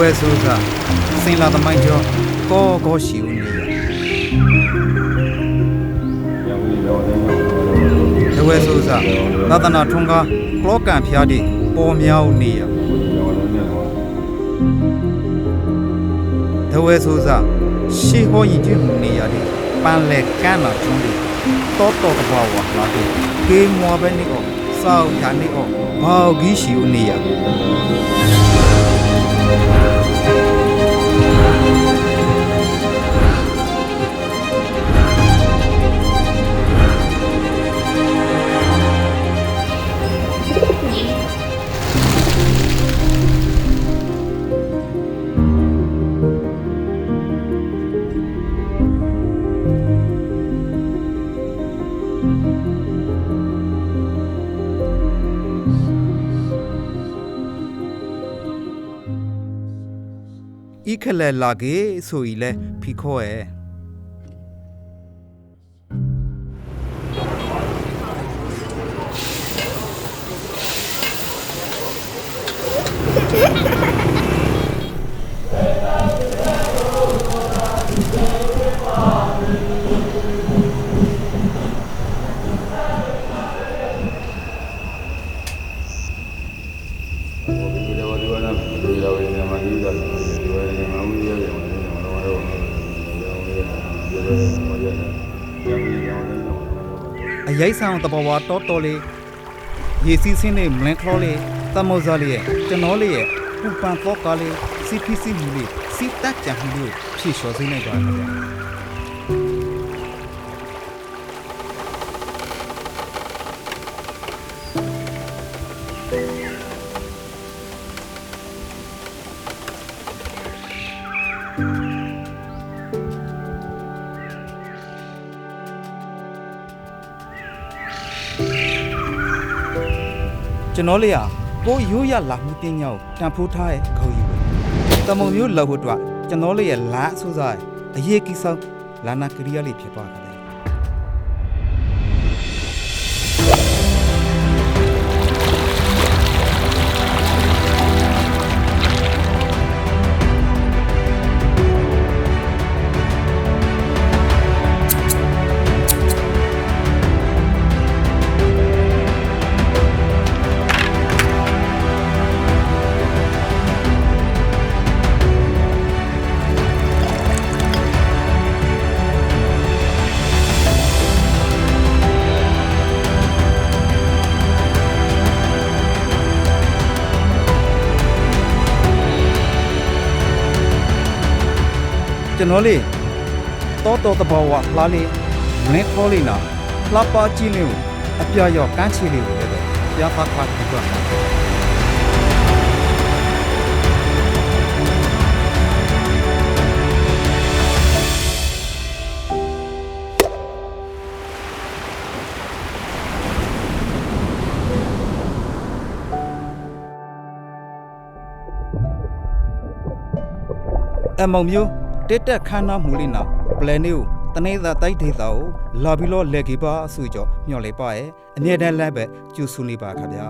ဝဲဆိုစားစင်လာသမိုင်းကျော်ကောရှိဦးနေတဝဲဆိုစားသာသနာထွန်းကားကလောကန်ဖျားတိပေါ်မြောက်နေရတဝဲဆိုစားရှေဟောရင်ကျွနေရတယ်ပန်းလေကန်းလာကျွန်းတယ်တော်တဘဝလာတယ်ကေမောပဲနေကောစောက်ရနေကောဘောက်ကြီးရှိဦးနေရဤခလဲလာကေဆိုဤလဲဖီခေါ်ရဲ့အရေးဆောင်တဘဝတော်လေးရေစီးစင်းလေးမလန်ခလောလေးတမောဇာလေးရဲ့ကျွန်တော်လေးရဲ့ပူပန်တော့ကားလေးစီပီစီမူလေးစီတက်ကြံမှုလေးဖြည့်လျှော်စိမ့်လိုက်ပါခင်ဗျာကျွန်တော်လေးဟာကိုရိုးရလာမှုတင်းnhauတန်ဖိုးထားရဲ့ခေါ်ယူပဲတမုံမျိုးလောက်ဖို့အတွက်ကျွန်တော်လေးရဲ့လာအဆိုးစားအရေးကြီးဆုံးလာနာကရိယာလေးဖြစ်ပါခဲ့တယ်ကျွန်တော်လေးတော်တဘောဝလှလေးမင်းခေါ်လေးနာလှပါကြည့်လေးအပြရောကန်းချီလေးကိုလည်းပြဖတ်ဖတ်ကြည့်ပါမယ်အမောင်မျိုးတက်တက်ခန်းနာမူလေးနာပလန်လေးကိုတနေ့သာတိုက်ဒေတာကိုလာပြီးတော့လက်ကြီးပါဆူကြောမျော်လေးပါရဲ့အမြဲတမ်းလမ်းပဲကျူဆူနေပါခင်ဗျာ